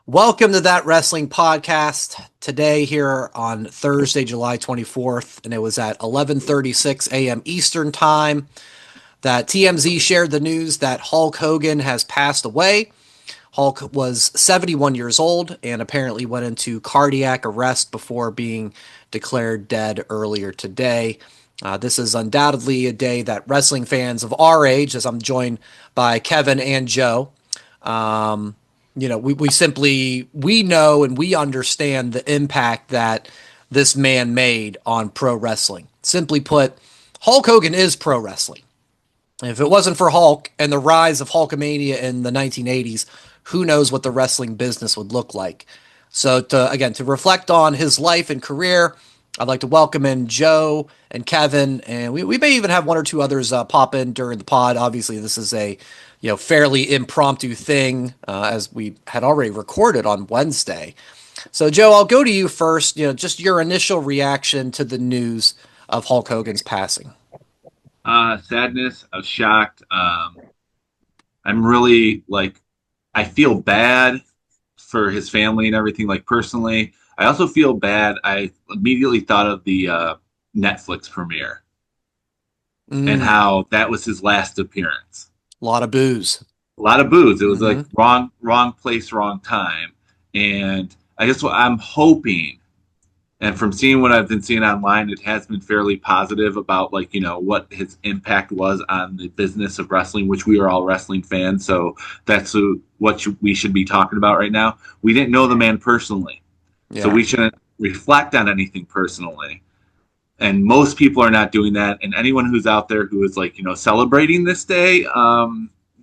Welcome to That Wrestling Podcast. Today here on Thursday, July 24th, and it was at 11:36 a.m. Eastern Time that TMZ shared the news that Hulk Hogan has passed away. Hulk was 71 years old and apparently went into cardiac arrest before being declared dead earlier today. This is undoubtedly a day that wrestling fans of our age, as I'm joined by Kevin and Joe, we know and we understand the impact that this man made on pro wrestling. Simply put, Hulk Hogan is pro wrestling. If it wasn't for Hulk and the rise of Hulkamania in the 1980s, who knows what the wrestling business would look like. So to reflect on his life and career, I'd like to welcome in Joe and Kevin, and we may even have one or two others pop in during the pod. Obviously, this is a fairly impromptu thing, as we had already recorded on Wednesday. So, Joe, I'll go to you first. Just your initial reaction to the news of Hulk Hogan's passing. Sadness. I was shocked. I'm really I feel bad for his family and everything. Like personally, I also feel bad. I immediately thought of the Netflix premiere and Mm, how that was his last appearance. a lot of booze. A lot of booze. It was like Hmm. wrong place, wrong time. And I guess what I'm hoping, and from seeing what I've been seeing online, it has been fairly positive about what his impact was on the business of wrestling, which we are all wrestling fans. So that's we should be talking about right now. We didn't know the man personally, so Yeah. we shouldn't reflect on anything personally. And most people are not doing that. And anyone who's out there who is celebrating this day,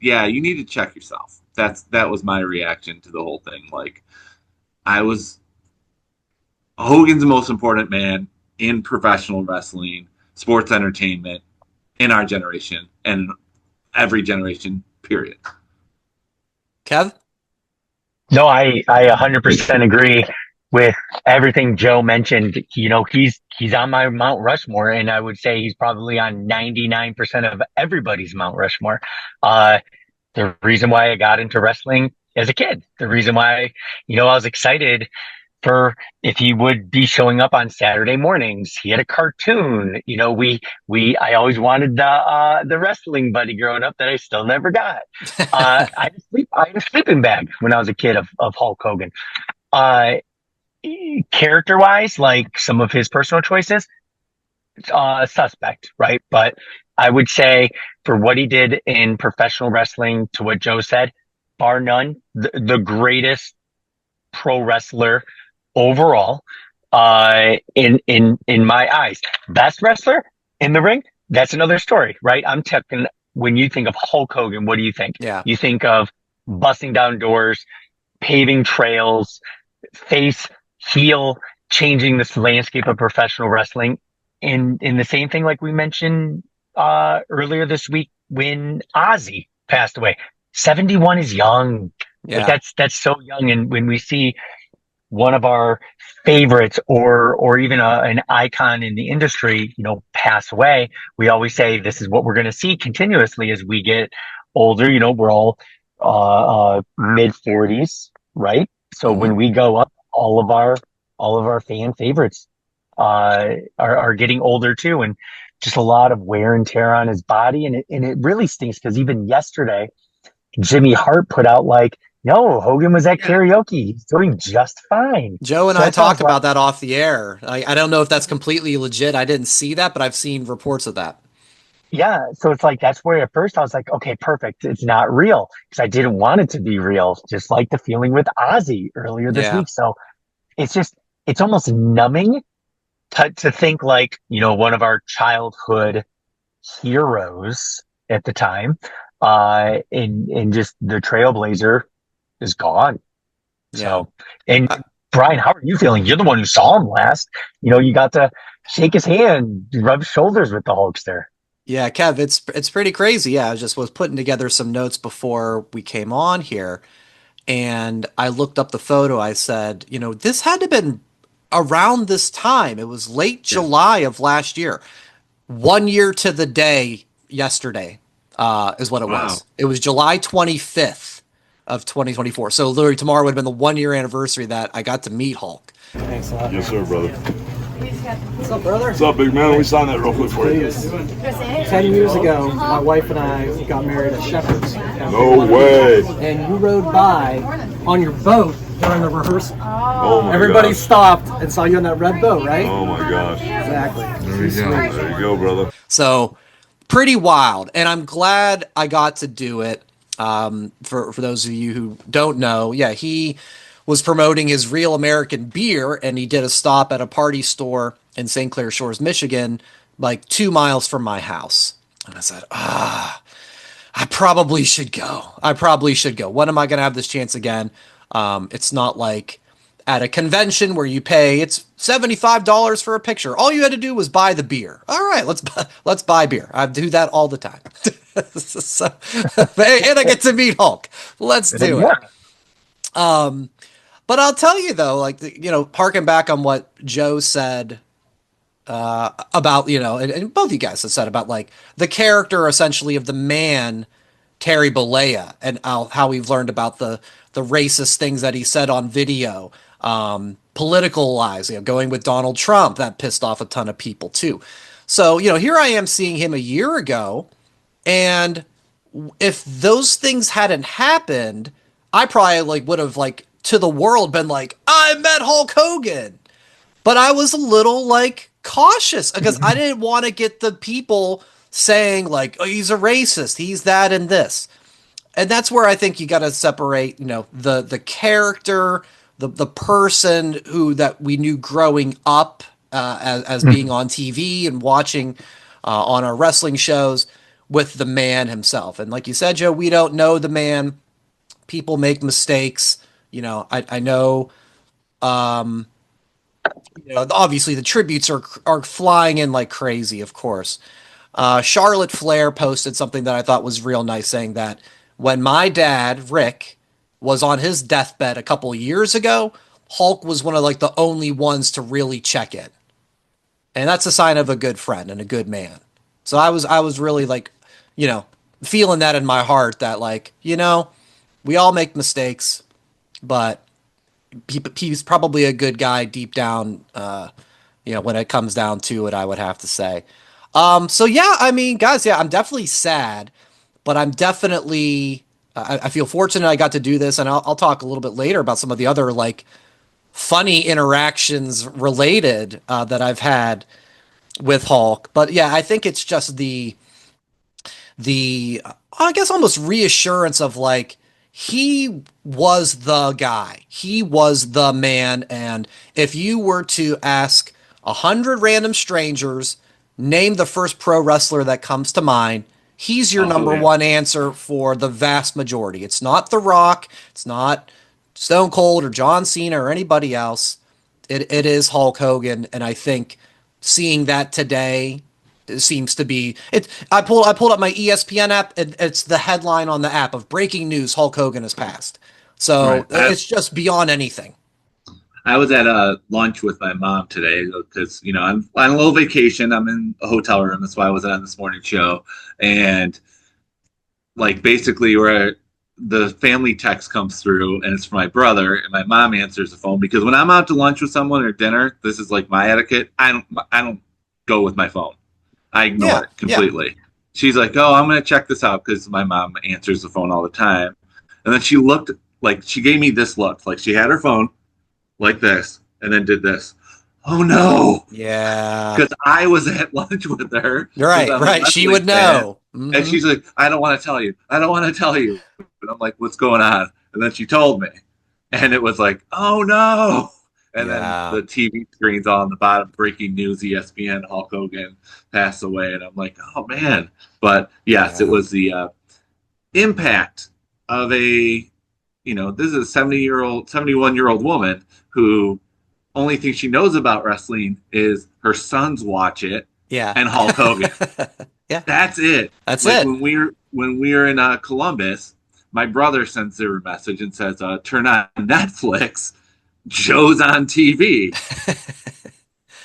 yeah, you need to check yourself. That was my reaction to the whole thing. I was Hogan's the most important man in professional wrestling, sports entertainment in our generation and every generation, period. Kev? No, I 100% agree with everything Joe mentioned. He's on my Mount Rushmore, and I would say he's probably on 99% of everybody's Mount Rushmore. Uh, the reason why I got into wrestling as a kid, the reason why, I was excited for if he would be showing up on Saturday mornings. He had a cartoon. I always wanted the wrestling buddy growing up that I still never got. I had a sleeping bag when I was a kid of Hulk Hogan. Uh, Character wise, like some of his personal choices, suspect, right? But I would say for what he did in professional wrestling, to what Joe said, bar none, the greatest pro wrestler overall, in my eyes. Best wrestler in the ring, that's another story, right? I'm talking when you think of Hulk Hogan, what do you think? Yeah. You think of busting down doors, paving trails, face, heel, changing this landscape of professional wrestling. In the same thing like we mentioned earlier this week when Ozzy passed away. 71 is young. Like Yeah. that's so young. And when we see one of our favorites or even an icon in the industry, pass away, we always say this is what we're going to see continuously as we get older. We're all mid 40s, right? So Hmm. when we go up, all of our fan favorites are getting older too, and just a lot of wear and tear on his body, and it really stinks because even yesterday, Jimmy Hart put out like, no, Hogan was at Yeah. karaoke. He's doing just fine. Joe and So I that sounds talked like, about that off the air. I don't know if that's completely legit. I didn't see that, but I've seen reports of that. yeah. So it's like, that's where at first I was like, okay, perfect. It's not real because I didn't want it to be real, just like the feeling with Ozzy earlier this Yeah. week. So it's just, it's almost numbing to think like, one of our childhood heroes at the time, in just the trailblazer is gone. Yeah. So, and Uh, Brian, how are you feeling? You're the one who saw him last. You got to shake his hand, rub shoulders with the Hulkster. yeah, Kev, it's pretty crazy. Yeah, I just was putting together some notes before we came on here, and I looked up the photo. I said, this had to have been around this time. It was late Yeah. July of last year. 1 year to the day yesterday, is what it Wow. was. It was July 25th of 2024. So literally tomorrow would have been the 1 year anniversary that I got to meet Hulk. Thanks a lot. Yes, sir, brother. What's up, brother? What's up, big man? Let me sign that real quick for you. Please. 10 years ago, my wife and I got married at Shepherd's. No way. And you rode by on your boat during the rehearsal. Oh my Everybody gosh. stopped and saw you on that red boat, right? Oh my gosh. Exactly. There you go. There you go, brother. So pretty wild. And I'm glad I got to do it. For those of you who don't know, yeah, he was promoting his Real American beer, and he did a stop at a party store in St. Clair Shores, Michigan, like 2 miles from my house. And I said, I probably should go. When am I going to have this chance again? It's not like at a convention where you pay, it's $75 for a picture. All you had to do was buy the beer. All right, let's buy beer. I do that all the time. So, and I get to meet Hulk. Let's do it. But I'll tell you though, like, harking back on what Joe said about, and both you guys have said about like the character essentially of the man, Terry Bollea, and how we've learned about the racist things that he said on video, political lies, going with Donald Trump, that pissed off a ton of people too. So, here I am seeing him a year ago, and if those things hadn't happened, I probably would have to the world been like, I met Hulk Hogan. But I was a little cautious because I didn't want to get the people saying oh, he's a racist, he's that and this. And that's where I think you got to separate, the character, the person that we knew growing up as being on TV and watching on our wrestling shows, with the man himself. And like you said, Joe, we don't know the man. People make mistakes. I know, obviously the tributes are flying in like crazy, of course. Charlotte Flair posted something that I thought was real nice, saying that when my dad, Rick, was on his deathbed a couple years ago, Hulk was one of the only ones to really check in. And that's a sign of a good friend and a good man. So I was really feeling that in my heart that we all make mistakes, but he's probably a good guy deep down, when it comes down to it, I would have to say. So yeah, I mean, guys, yeah, I'm definitely sad, but I'm definitely, I feel fortunate I got to do this, and I'll talk a little bit later about some of the other funny interactions related that I've had with Hulk. But yeah, I think it's just the I guess almost reassurance of he was the guy, he was the man. And if you were to ask 100 random strangers, name the first pro wrestler that comes to mind, he's your number one answer for the vast majority. It's not The Rock, it's not Stone Cold or John Cena or anybody else. It is Hulk Hogan. And I think seeing that today, it seems to be it. I pulled up my ESPN app, and it's the headline on the app of breaking news: Hulk Hogan has passed. So it's just beyond anything. I was at a lunch with my mom today because I'm on a little vacation. I'm in a hotel room. That's why I wasn't on this morning show. And basically, where the family text comes through, and it's from my brother, and my mom answers the phone because when I'm out to lunch with someone or dinner, this is my etiquette. I don't go with my phone. I ignore it completely. Yeah. She's like, oh, I'm going to check this out because my mom answers the phone all the time. And then she looked she gave me this look. She had her phone like this and then did this. Oh, no. Yeah. Because I was at lunch with her. Right. She would know. Mm-hmm. And she's like, I don't want to tell you. And I'm like, what's going on? And then she told me. And it was oh, no. And then the TV screen's on the bottom, breaking news, ESPN, Hulk Hogan passed away. And I'm like, oh, man. But, yes, it was the impact of this is a 71-year-old woman who only thing she knows about wrestling is her sons watch it and Hulk Hogan. Yeah. That's it. That's it. When we were in Columbus, my brother sends her a message and says, turn on Netflix. Joe's on TV.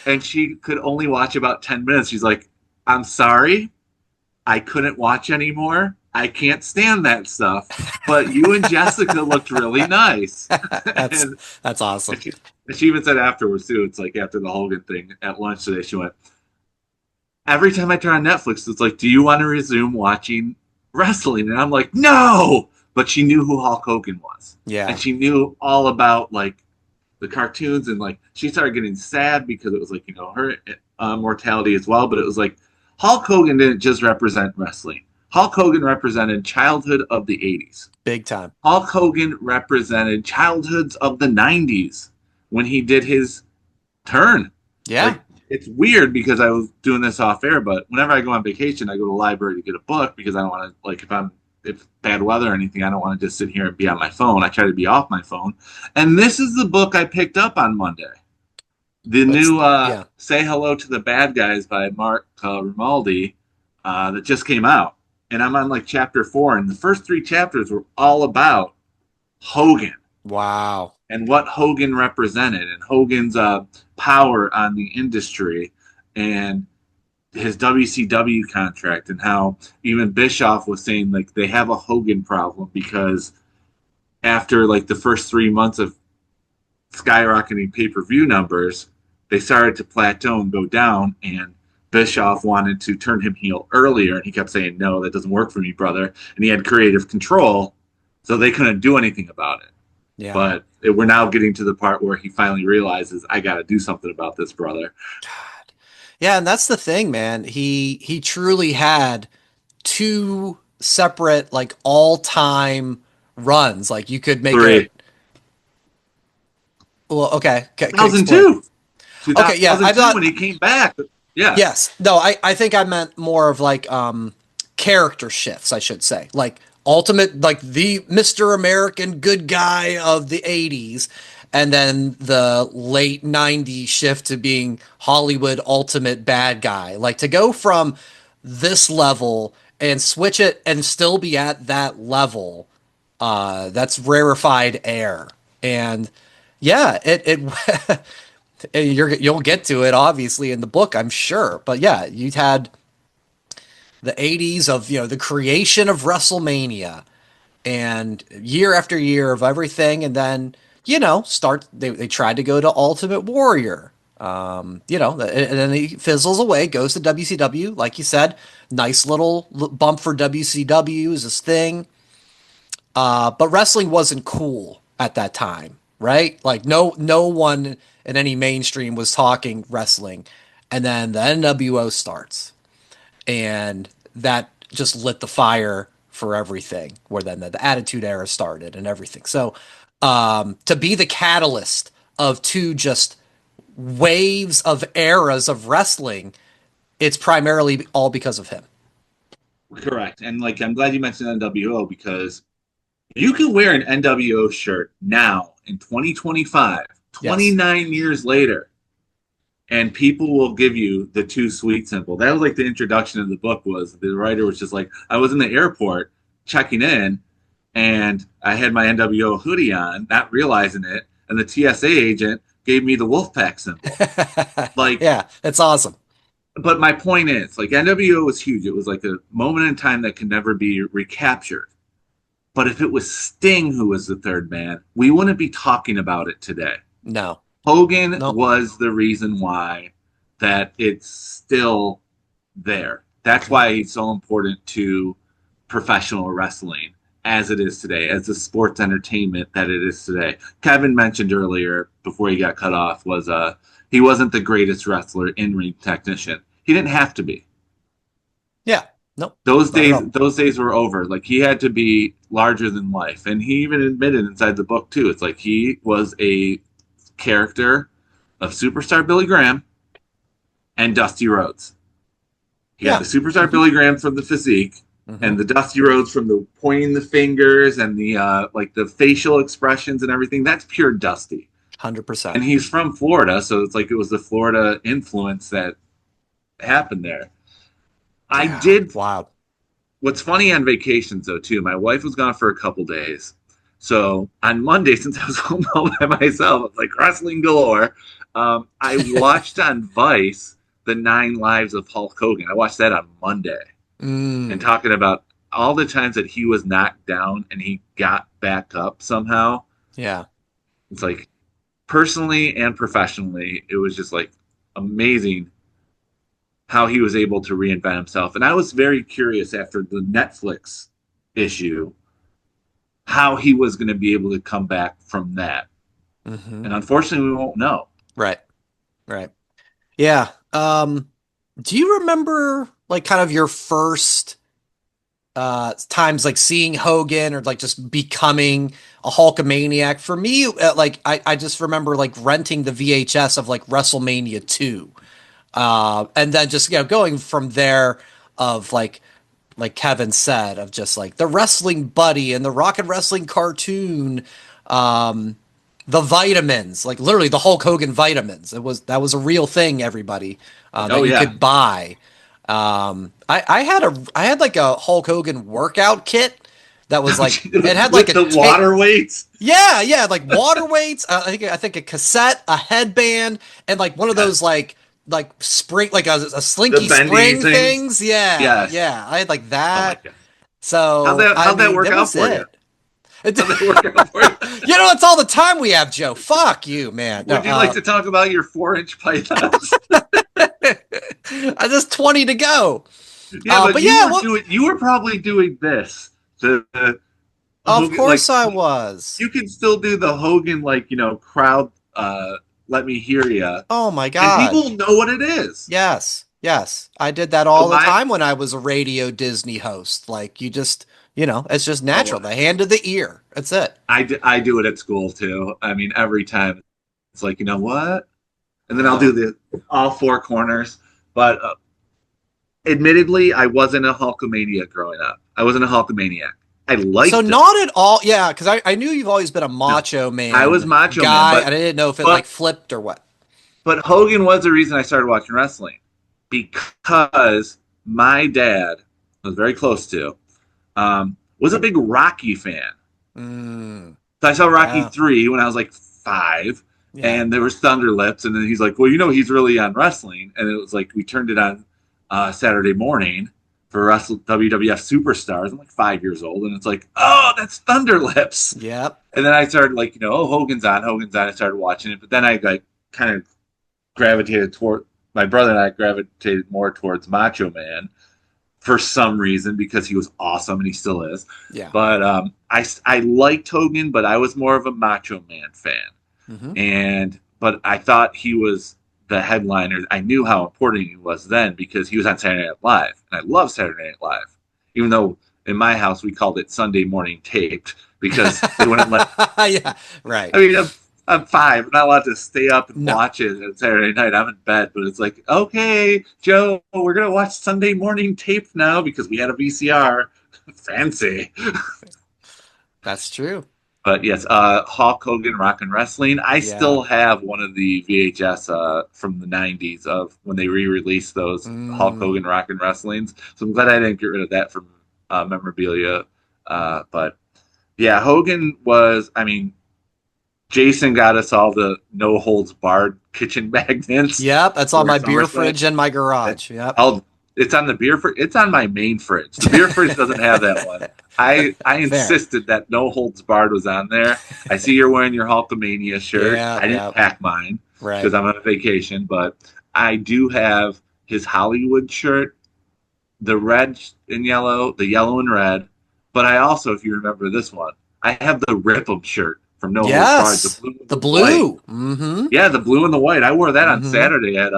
And she could only watch about 10 minutes. She's like, I'm sorry. I couldn't watch anymore. I can't stand that stuff, but you and Jessica looked really nice. That's awesome. And she even said afterwards too. It's like after the Hogan thing at lunch today, she went, "Every time I turn on Netflix, it's like, do you want to resume watching wrestling?" And I'm like, no. But she knew who Hulk Hogan was, Yeah. and she knew all about like the cartoons, and like she started getting sad because it was like, you know, her mortality as well. But it was like Hulk Hogan didn't just represent wrestling. Hulk Hogan represented childhood of the 80s. Big time. Hulk Hogan represented childhoods of the 90s when he did his turn. Yeah. Like, it's weird because I was doing this off air, but whenever I go on vacation, I go to the library to get a book because I don't want to, like, if bad weather or anything, I don't want to just sit here and be on my phone. I try to be off my phone. And this is the book I picked up on Monday. The new Say Hello to the Bad Guys by Mark Rimaldi that just came out. And I'm on like chapter 4, and the first 3 chapters were all about Hogan. Wow. And what Hogan represented, and Hogan's power on the industry, and his WCW contract, and how even Bischoff was saying like they have a Hogan problem because after like the first 3 months of skyrocketing pay-per-view numbers, they started to plateau and go down, and Bischoff wanted to turn him heel earlier, and he kept saying, "No, that doesn't work for me, brother." And he had creative control, so they couldn't do anything about it. Yeah. But we're now getting to the part where he finally realizes, I got to do something about this, brother. God. Yeah, and that's the thing, man. He truly had 2 separate, like, all-time runs. Like, you could make 3. it. Well, okay. 2002. Okay, yeah, I thought when he came back. Yeah. Yes. No, I think I meant more of like character shifts, I should say. Like ultimate, like the Mr. American good guy of the 80s, and then the late 90s shift to being Hollywood ultimate bad guy. Like to go from this level and switch it and still be at that level, that's rarefied air. And yeah, it you'll get to it obviously in the book, I'm sure. But yeah, you had the 80s of, you know, the creation of WrestleMania and year after year of everything. And then, you know, they tried to go to Ultimate Warrior, you know, and then he fizzles away, goes to WCW. Like you said, nice little bump for WCW is his thing. But wrestling wasn't cool at that time, right? Like no one in any mainstream was talking wrestling. And then the NWO starts, and that just lit the fire for everything, where then the Attitude Era started and everything. So to be the catalyst of 2 just waves of eras of wrestling, it's primarily all because of him. Correct. And like, I'm glad you mentioned NWO, because you can wear an NWO shirt now in 2025, 29 years later, and people will give you the Too Sweet symbol. That was like the introduction of the book. Was the writer was just like, I was in the airport checking in, and I had my NWO hoodie on, not realizing it, and the TSA agent gave me the Wolfpack symbol. Like, yeah, it's awesome. But my point is, like, NWO was huge. It was like a moment in time that can never be recaptured. But if it was Sting who was the third man, we wouldn't be talking about it today. No. Hogan was the reason why that it's still there. That's why he's so important to professional wrestling as it is today, as the sports entertainment that it is today. Kevin mentioned earlier, before he got cut off, was he wasn't the greatest wrestler, in-ring technician. He didn't have to be. Yeah. No. Those days were over. Like, he had to be larger than life. And he even admitted inside the book too. It's like he was a character of superstar Billy Graham and Dusty Rhodes. He had the superstar Billy Graham from the physique, and the Dusty Rhodes from the pointing the fingers and the like the facial expressions and everything. That's pure Dusty. 100%. And he's from Florida, so it's like it was the Florida influence that happened there. Wow. What's funny on vacations, though, too, my wife was gone for a couple days. So on Monday, since I was home all by myself, I was like wrestling galore. I watched on Vice the 9 Lives of Hulk Hogan. I watched that on Monday. And talking about all the times that he was knocked down and he got back up somehow, Yeah. it's like personally and professionally, it was just like amazing how he was able to reinvent himself. And I was very curious after the Netflix issue how he was going to be able to come back from that. Mm-hmm. And unfortunately, we won't know. Right. Right. Yeah. Do you remember like kind of your first times like seeing Hogan or like just becoming a Hulkamaniac? For me, like I just remember like renting the VHS of like WrestleMania 2. And then just, going from there of like Kevin said, of just like the wrestling buddy and the rock and wrestling cartoon, the vitamins, like literally the Hulk Hogan vitamins. That was a real thing, everybody, that you could buy. I had like a Hulk Hogan workout kit that was like, it had like the water weights. Yeah, like water weights. I think a cassette, a headband, and like one of those like spring, like a slinky spring things. Yeah, yes. Yeah. I had like that. Oh my God. So how'd that work out for you? It's all the time we have, Joe. Fuck you, man. Would you like to talk about your 4-inch pythons? I just 20 to go. Yeah, you were probably doing this. Of Hogan, course I was. You can still do the Hogan, crowd, let me hear you. Oh my God. And people know what it is. Yes. I did that all the time when I was a radio Disney host. Like you just, it's just natural. The hand to the ear. That's it. I do it at school too. I mean, every time it's like, you know what? And then I'll do all four corners. But admittedly, I wasn't a Hulkamania growing up. I wasn't a Hulkamaniac. I liked it. Not at all. Yeah, because I knew you've always been a macho man. I was macho guy, man. I didn't know if it like flipped or what. But Hogan was the reason I started watching wrestling. Because my dad, I was very close to, was a big Rocky fan. So I saw Rocky 3 when I was like 5. Yeah. And there was Thunder Lips, and then he's like, well, he's really on wrestling. And it was like, we turned it on Saturday morning for WWF Superstars. I'm like 5 years old, and it's like, oh, that's Thunder Lips. Yep. And then I started like, Hogan's on. I started watching it. But then I like kind of gravitated toward, my brother and I gravitated more towards Macho Man for some reason, because he was awesome, and he still is. Yeah. But I liked Hogan, but I was more of a Macho Man fan. Mm-hmm. But I thought he was the headliner. I knew how important he was then because he was on Saturday Night Live, and I love Saturday Night Live, even though in my house we called it Sunday morning taped because they wouldn't let. Yeah, right. I mean, I'm 5. I'm not allowed to stay up and watch it on Saturday night. I'm in bed, but it's like, okay, Joe, we're gonna watch Sunday morning tape now because we had a VCR. Fancy. That's true. But yes, Hulk Hogan Rock and Wrestling. I still have one of the VHS from the 90s of when they re-released those Hulk Hogan Rock and Wrestlings. So I'm glad I didn't get rid of that from memorabilia. But yeah, Hogan was, Jason got us all the no holds barred kitchen magnets. Yep, that's on my beer fridge in my garage. Yep. It's on the beer fridge. It's on my main fridge. The beer fridge doesn't have that one. I insisted that no holds barred was on there. I see you're wearing your Hulkamania shirt. Yeah, I didn't pack mine because I'm on vacation, but I do have his Hollywood shirt, the red and yellow, the yellow and red. But I also, if you remember this one, I have the Rip 'em shirt from No Holds Barred. The blue. Mm-hmm. Yeah, the blue and the white. I wore that on Saturday at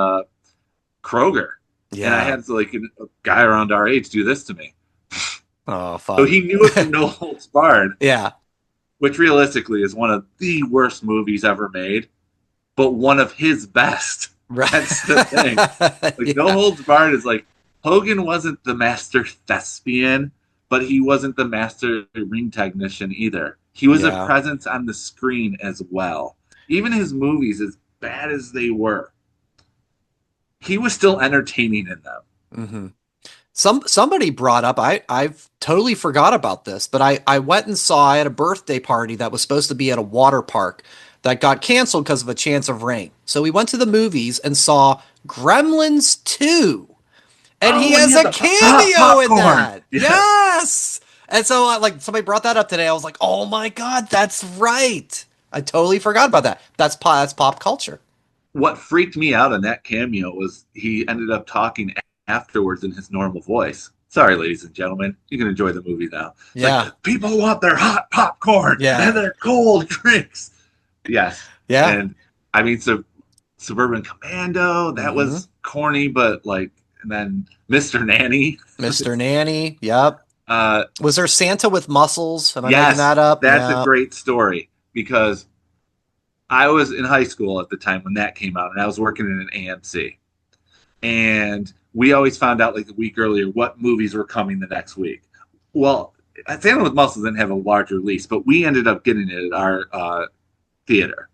Kroger. Yeah. And I had like a guy around our age do this to me. Oh, fuck. So he knew it from No Holds Barred. Yeah. Which realistically is one of the worst movies ever made, but one of his best. Right. That's the thing. Like No Holds Barred is like, Hogan wasn't the master thespian, but he wasn't the master ring technician either. He was a presence on the screen as well. Even his movies, as bad as they were, he was still entertaining in them. Mm-hmm. Somebody brought up, I've totally forgot about this, but I went and I had a birthday party that was supposed to be at a water park that got canceled because of a chance of rain. So we went to the movies and saw Gremlins 2. And he when has you a had the cameo in popcorn. that. Yes. Yes. And so, like, somebody brought that up today. I was like, oh my God, that's right. I totally forgot about that. That's pop culture. What freaked me out on that cameo was he ended up talking afterwards in his normal voice. Sorry, ladies and gentlemen, you can enjoy the movie now. It's Yeah. like, people want their hot popcorn Yeah. and their cold drinks. Yes. Yeah. And I mean, so Suburban Commando, that was corny, but like, and then Mr. Nanny. Mr. Nanny. Yep. Was there Santa with muscles? Am I making Yes, that up? that's Yeah. a great story because I was in high school at the time when that came out, and I was working in an AMC. And we always found out like a week earlier what movies were coming the next week. Well, Santa with Muscles didn't have a large release, but we ended up getting it at our theater.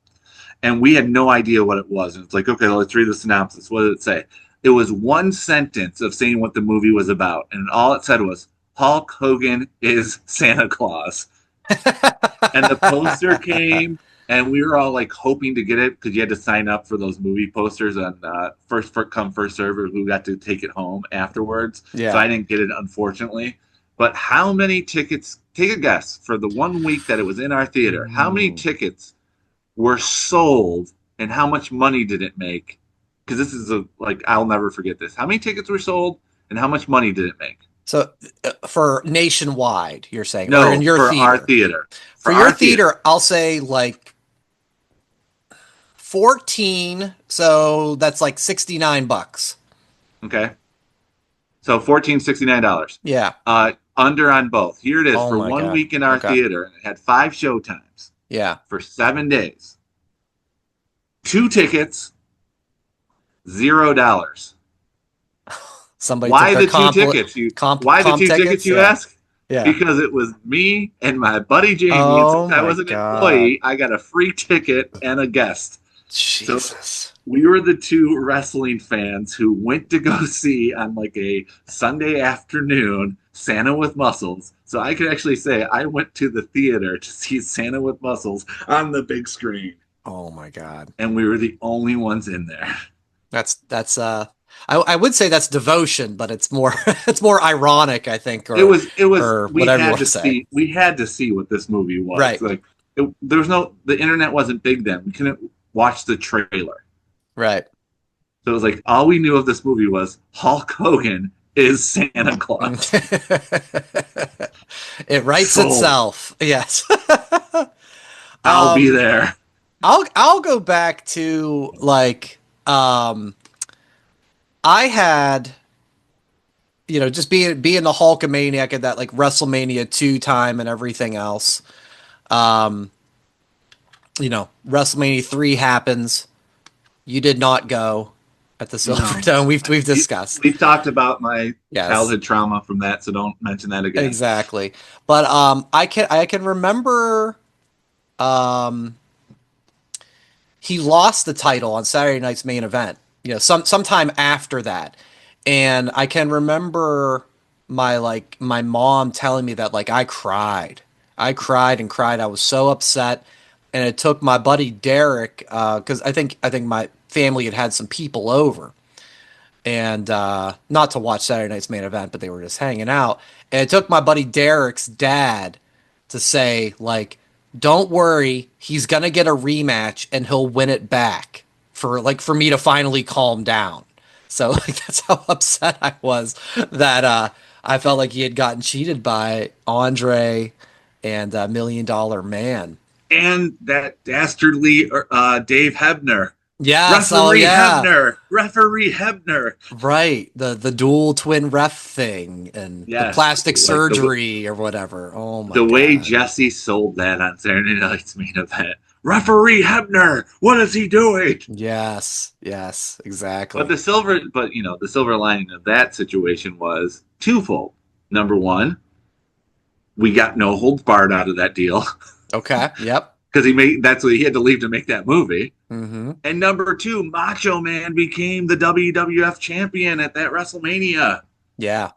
And we had no idea what it was. And it's like, okay, let's read the synopsis. What did it say? It was one sentence of saying what the movie was about. And all it said was, Hulk Hogan is Santa Claus. And the poster came, and we were all like hoping to get it because you had to sign up for those movie posters on first come, first serve, or who got to take it home afterwards. Yeah. So I didn't get it, unfortunately. But how many tickets, take a guess, for the 1 week that it was in our theater, how many tickets were sold and how much money did it make? Because this is I'll never forget this. How many tickets were sold and how much money did it make? So for nationwide, you're saying? No, or in your for theater? our theater. For your theater, I'll say like 14. So that's like $69. Okay. So $69. Yeah. Under on both. Here it is Oh for my 1 God. week in our Okay. theater, and it had 5 showtimes Yeah. for 7 days. 2 tickets, $0. Somebody Why took the their 2 tickets? Why the comp 2 tickets? You yeah. ask? Yeah. Because it was me and my buddy Jamie. Oh and since I my was an God. employee, I got a free ticket and a guest. Jesus. We were the 2 wrestling fans who went to go see on like a Sunday afternoon Santa with Muscles. So I can actually say I went to the theater to see Santa with Muscles on the big screen. Oh my God. And we were the only ones in there. That's I would say that's devotion, but it's more it's more ironic, I think. Or, It was or we whatever you had want to to say. see we had to see what this movie was. Right. Like there was the internet wasn't big then. We couldn't watch the trailer. Right. So it was like all we knew of this movie was Hulk Hogan is Santa Claus. It writes Sold. itself. Yes. I'll be there. I'll go back to like I had, just being the Hulkamaniac at that like WrestleMania 2 time and everything else. WrestleMania 3 happens. You did not go at the Silverdome. We've discussed. We've talked about my Yes. childhood trauma from that, so don't mention that again. Exactly. But I can remember he lost the title on Saturday night's main event. Sometime after that. And I can remember my mom telling me that like I cried. I cried and cried. I was so upset. And it took my buddy Derek, because I think my family had some people over. And not to watch Saturday night's main event, but they were just hanging out. And it took my buddy Derek's dad to say, like, don't worry, he's gonna get a rematch and he'll win it back for me to finally calm down. So that's how upset I was that I felt like he had gotten cheated by Andre and $1 Million Man. And that dastardly Dave Hebner. Yes, Referee yeah. Hebner. Referee Hebner. Right, the dual twin ref thing and the plastic surgery or whatever. Oh my God. The way Jesse sold that on Saturday night's main event. Referee Hebner, what is he doing? Yes, exactly. But the silver lining of that situation was twofold. Number one, we got no holds barred out of that deal. Okay. Yep. Because that's what he had to leave to make that movie. Mm-hmm. And number two, Macho Man became the WWF champion at that WrestleMania. Yeah.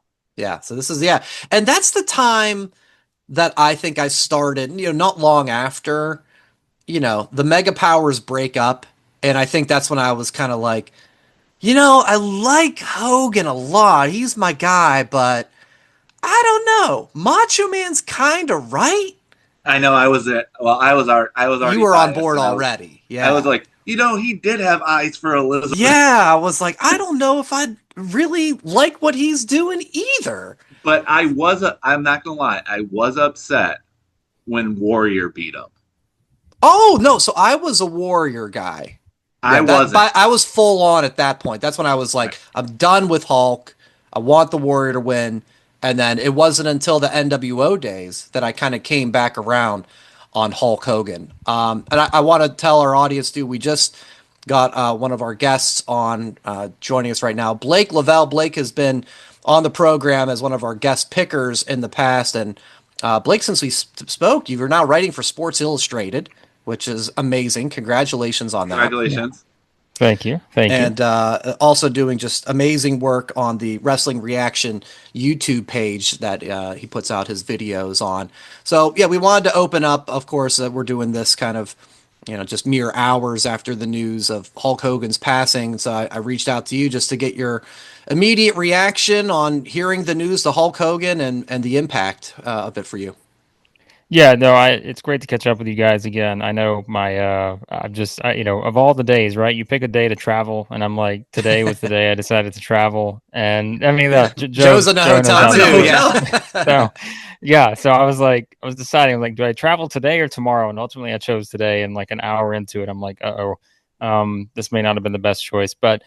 So this is and that's the time that I think I started. Not long after, the Mega Powers break up, and I think that's when I was kind of like, I like Hogan a lot. He's my guy, but I don't know. Macho Man's kind of right. I know I was at. Well, I was You already were on biased, board and already. I was Yeah. like, he did have eyes for Elizabeth. Yeah, I was like, I don't know if I really like what he's doing either. But I'm not gonna lie, I was upset when Warrior beat him. Oh, no, so I was a Warrior guy. I Yeah, wasn't. I was full on at that point. That's when I was like, Right. I'm done with Hulk. I want the Warrior to win. And then it wasn't until the NWO days that I kind of came back around on Hulk Hogan. And I want to tell our audience, too, we just got one of our guests on joining us right now, Blake Lovell. Blake has been on the program as one of our guest pickers in the past. And Blake, since we spoke, you're now writing for Sports Illustrated, which is amazing. Congratulations on that. Congratulations. Thank you. Thank you. And also doing just amazing work on the Wrestling Reaction YouTube page that he puts out his videos on. So, yeah, we wanted to open up, of course, we're doing this kind of, just mere hours after the news of Hulk Hogan's passing. So I reached out to you just to get your immediate reaction on hearing the news to Hulk Hogan and the impact of it for you. Yeah, no, it's great to catch up with you guys again. I know of all the days, right? You pick a day to travel, and I'm like, today was the day I decided to travel. And I mean, Joe's in a Joe knows hotel how too. to do it. Yeah. So, yeah, so I was deciding, like, do I travel today or tomorrow? And ultimately, I chose today. And like an hour into it, I'm like, this may not have been the best choice. But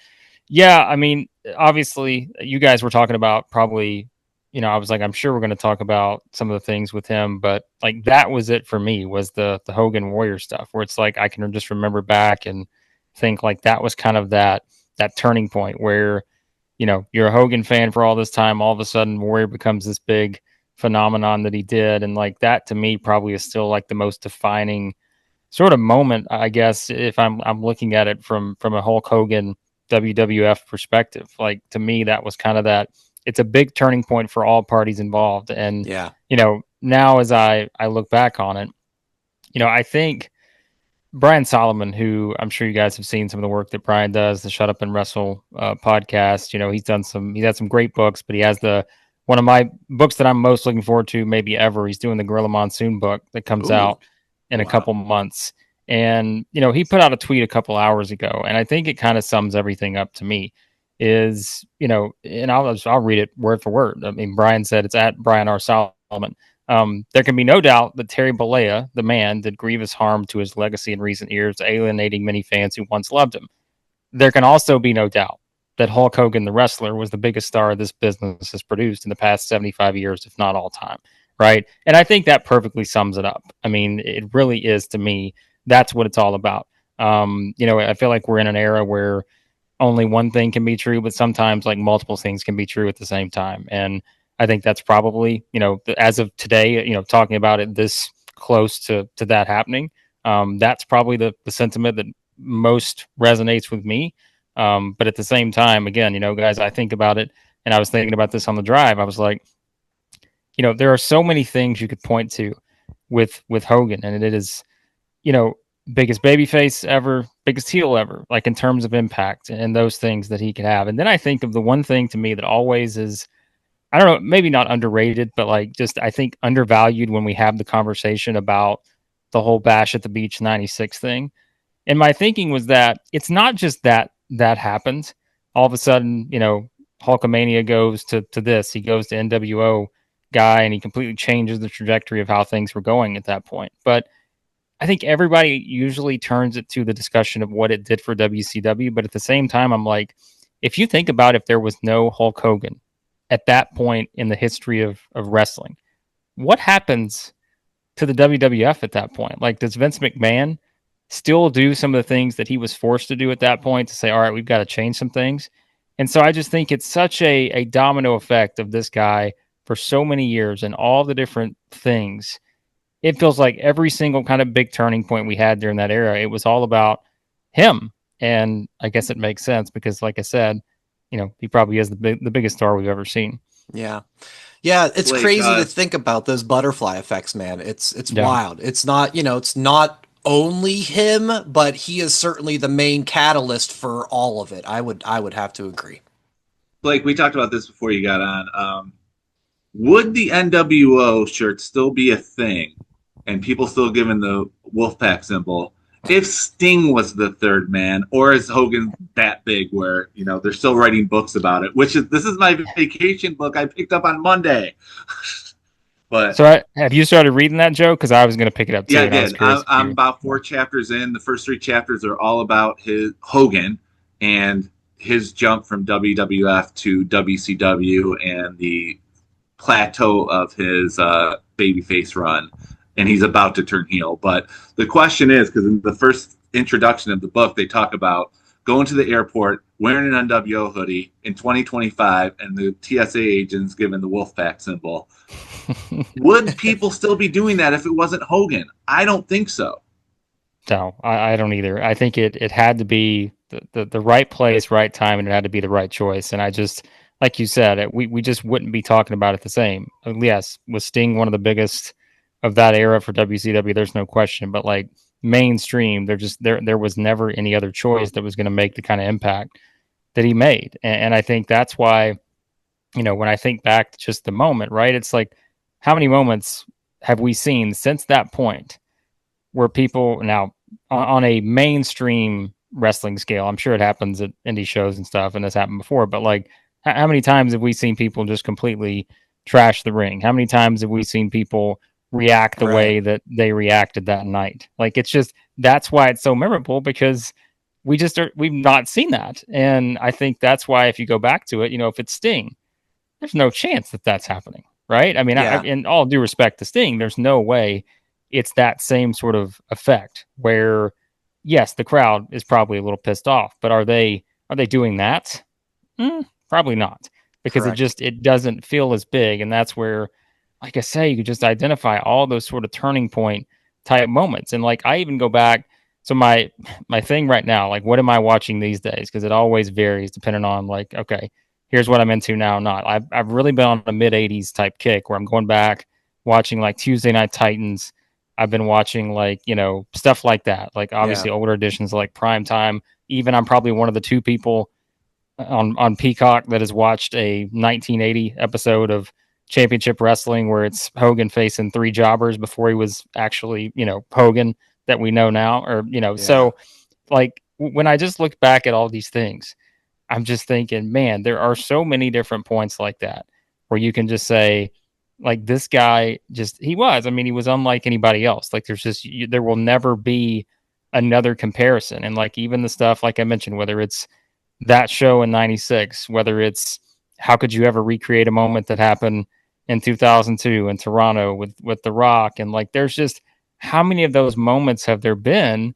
yeah, I mean, obviously, you guys were talking about probably. I was like, I'm sure we're going to talk about some of the things with him, but like that was it for me, was the Hogan Warrior stuff, where it's like I can just remember back and think like that was kind of that turning point where, you're a Hogan fan for all this time, all of a sudden Warrior becomes this big phenomenon that he did, and like that to me probably is still like the most defining sort of moment, I guess, if I'm looking at it from a Hulk Hogan WWF perspective. Like to me, that was kind of that. It's a big turning point for all parties involved. And, Yeah. Now as I look back on it, I think Brian Solomon, who I'm sure you guys have seen some of the work that Brian does, the Shut Up and Wrestle podcast, he's had some great books, but he has one of my books that I'm most looking forward to maybe ever. He's doing the Gorilla Monsoon book that comes out in a couple months. And, he put out a tweet a couple hours ago, and I think it kind of sums everything up to me. Is, and I'll read it word for word. I mean, Brian said, it's at Brian R. Solomon. There can be no doubt that Terry Bollea, the man, did grievous harm to his legacy in recent years, alienating many fans who once loved him. There can also be no doubt that Hulk Hogan, the wrestler, was the biggest star this business has produced in the past 75 years, if not all time. Right. And I think that perfectly sums it up. I mean, it really is, to me, that's what it's all about. I feel like we're in an era where only one thing can be true, but sometimes like multiple things can be true at the same time. And I think that's probably, as of today, talking about it this close to that happening, that's probably the sentiment that most resonates with me. But at the same time, again, guys, I think about it, and I was thinking about this on the drive. I was like, there are so many things you could point to with Hogan, and it is, biggest babyface ever, biggest heel ever, like in terms of impact and those things that he could have. And then I think of the one thing to me that always is, I don't know, maybe not underrated, but like just I think undervalued when we have the conversation about the whole Bash at the Beach 96 thing. And my thinking was that it's not just that happened. All of a sudden, Hulkamania goes to this, he goes to NWO guy, and he completely changes the trajectory of how things were going at that point. But I think everybody usually turns it to the discussion of what it did for WCW. But at the same time, I'm like, if you think about if there was no Hulk Hogan at that point in the history of wrestling, what happens to the WWF at that point? Like, does Vince McMahon still do some of the things that he was forced to do at that point to say, all right, we've got to change some things? And so I just think it's such a domino effect of this guy for so many years and all the different things. It feels like every single kind of big turning point we had during that era, it was all about him. And I guess it makes sense because, like I said, he probably is the biggest star we've ever seen. Yeah. Yeah, it's Blake, crazy to think about those butterfly effects, man. It's wild. It's not, it's not only him, but he is certainly the main catalyst for all of it. I would have to agree. Blake, we talked about this before you got on. Would the NWO shirt still be a thing and people still giving the Wolfpack symbol if Sting was the third man, or is Hogan that big where, they're still writing books about it, this is my vacation book I picked up on Monday. But So have you started reading that, Joe? Because I was going to pick it up too. yeah, I and I was did. curious I'm if you- about 4 chapters in. The first 3 chapters are all about his Hogan and his jump from WWF to WCW and the plateau of his babyface run, and he's about to turn heel. But the question is, because in the first introduction of the book, they talk about going to the airport wearing an NWO hoodie in 2025 and the TSA agents giving the Wolfpack symbol. Would people still be doing that if it wasn't Hogan? I don't think so. No, I don't either. I think it had to be the right place, right time, and it had to be the right choice. And I just, like you said, we just wouldn't be talking about it the same. Yes, was Sting one of the biggest of that era for WCW? There's no question. But like mainstream, there was never any other choice that was going to make the kind of impact that he made. And I think that's why, when I think back to just the moment, right? It's like, how many moments have we seen since that point where people now on a mainstream wrestling scale, I'm sure it happens at indie shows and stuff, and this happened before, but like, how many times have we seen people just completely trash the ring? How many times have we seen people react the way that they reacted that night? Like, it's just, that's why it's so memorable, because we've not seen that. And I think that's why, if you go back to it, if it's Sting, there's no chance that that's happening, right? I mean, in all due respect to Sting, there's no way it's that same sort of effect where, yes, the crowd is probably a little pissed off, but are they doing that? Probably not, because it doesn't feel as big. And that's where, like I say, you could just identify all those sort of turning point type moments. And like, I even go back. So my thing right now, like, what am I watching these days? Because it always varies depending on, like, okay, here's what I'm into now. Not, I've really been on a mid '80s type kick where I'm going back watching like Tuesday Night Titans. I've been watching like, stuff like that. Like, obviously older editions like Prime Time. Even I'm probably one of the 2 people on Peacock that has watched a 1980 episode of Championship Wrestling where it's Hogan facing 3 jobbers before he was actually, Hogan that we know now, or, so like when I just look back at all these things, I'm just thinking, man, there are so many different points like that where you can just say, like, this guy he was unlike anybody else. Like, there will never be another comparison. And like, even the stuff, like I mentioned, whether it's that show in '96, whether it's how could you ever recreate a moment that happened in 2002 in Toronto with The Rock, and like, there's just, how many of those moments have there been?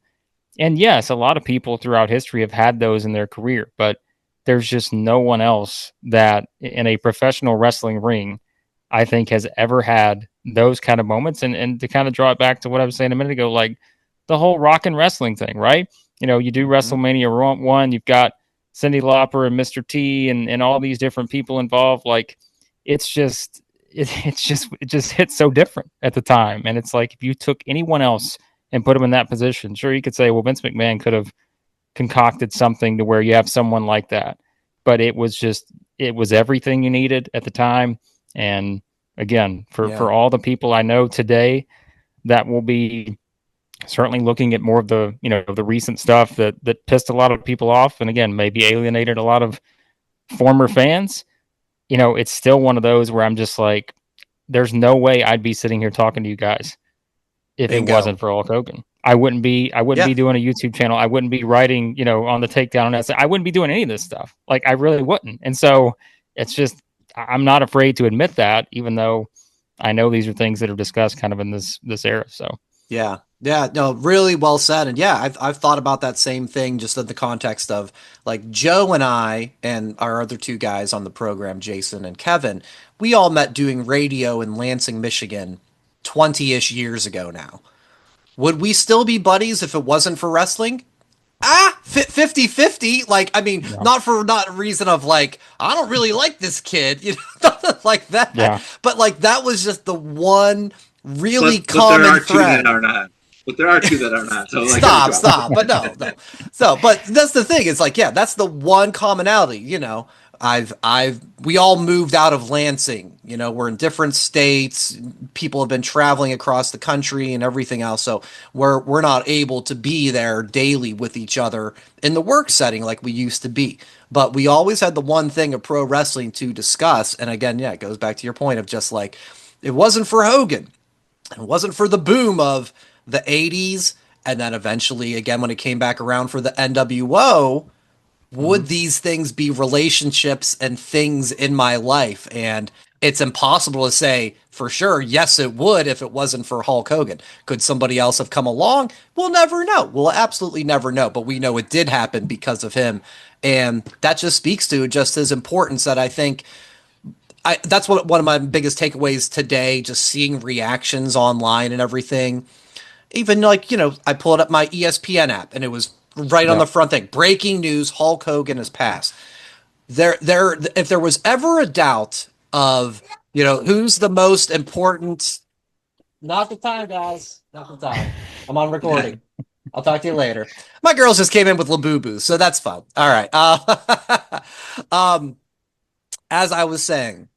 And yes, a lot of people throughout history have had those in their career, but there's just no one else that in a professional wrestling ring, I think, has ever had those kind of moments. And to kind of draw it back to what I was saying a minute ago, like the whole rock and wrestling thing, right? You do WrestleMania 1, you've got Cyndi Lauper and Mr. T and all these different people involved. Like, it just hits so different at the time. And it's like, if you took anyone else and put them in that position, sure, you could say, well, Vince McMahon could have concocted something to where you have someone like that, but it was everything you needed at the time. And again, for all the people I know today that will be certainly looking at more of the, the recent stuff that pissed a lot of people off, and again, maybe alienated a lot of former fans, it's still one of those where I'm just like, there's no way I'd be sitting here talking to you guys if it wasn't for Hulk Hogan. I wouldn't be doing a YouTube channel. I wouldn't be writing, on the Takedown. And I wouldn't be doing any of this stuff. Like, I really wouldn't. And so it's just, I'm not afraid to admit that, even though I know these are things that are discussed kind of in this era. So yeah, no, really well said. And yeah, I've thought about that same thing, just in the context of like Joe and I and our other 2 guys on the program, Jason and Kevin, we all met doing radio in Lansing, Michigan 20-ish years ago now. Would we still be buddies if it wasn't for wrestling? 50-50. Like, not a reason of like, I don't really like this kid, nothing like that. Yeah. But like, that was just the one really common there are thread. 2 that are not. But there are two that are not. So like, Stop. But no. So, but that's the thing. It's like, yeah, that's the one commonality. We all moved out of Lansing. We're in different states. People have been traveling across the country and everything else. So we're not able to be there daily with each other in the work setting like we used to be. But we always had the one thing of pro wrestling to discuss. And again, yeah, it goes back to your point of just like, it wasn't for Hogan. It wasn't for the boom of the 80s. And then eventually, again, when it came back around for the NWO, would these things be relationships and things in my life? And it's impossible to say for sure, yes, it would if it wasn't for Hulk Hogan. Could somebody else have come along? We'll never know. We'll absolutely never know. But we know it did happen because of him. And that just speaks to just his importance that I think that's one of my biggest takeaways today, just seeing reactions online and everything. Even like, I pulled up my ESPN app and it was right on the front thing. Breaking news, Hulk Hogan has passed. If there was ever a doubt of, who's the most important. Not the time, guys. Not the time. I'm on recording. I'll talk to you later. My girls just came in with Labubu, so that's fun. All right. As I was saying,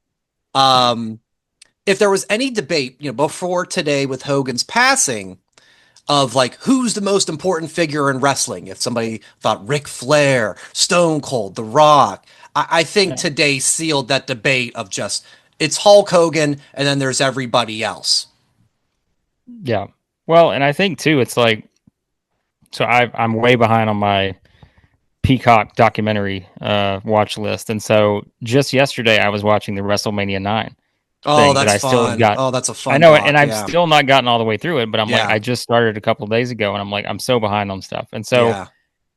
if there was any debate, before today with Hogan's passing, of like who's the most important figure in wrestling, if somebody thought Ric Flair, Stone Cold, The Rock, I think today sealed that debate of just it's Hulk Hogan and then there's everybody else. Yeah. Well, and I think too, it's like, so I'm way behind on my Peacock documentary watch list, and so just yesterday I was watching the WrestleMania 9. Oh, that's fun. That's a fun. I know, and I've still not gotten all the way through it, but I'm like, I just started a couple of days ago, and I'm like, I'm so behind on stuff, and so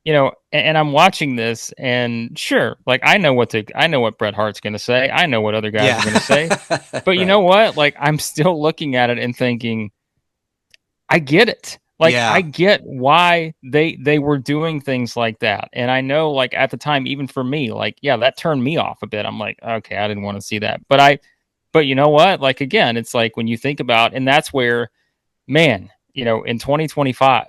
and I'm watching this, and sure, like I know what Bret Hart's going to say, I know what other guys are going to say, but you know what? Like I'm still looking at it and thinking, I get it. Like I get why they were doing things like that, and I know, like at the time, even for me, like that turned me off a bit. I'm like, okay, I didn't want to see that, But you know what? Like, again, it's like when you think about, and that's where, man, in 2025,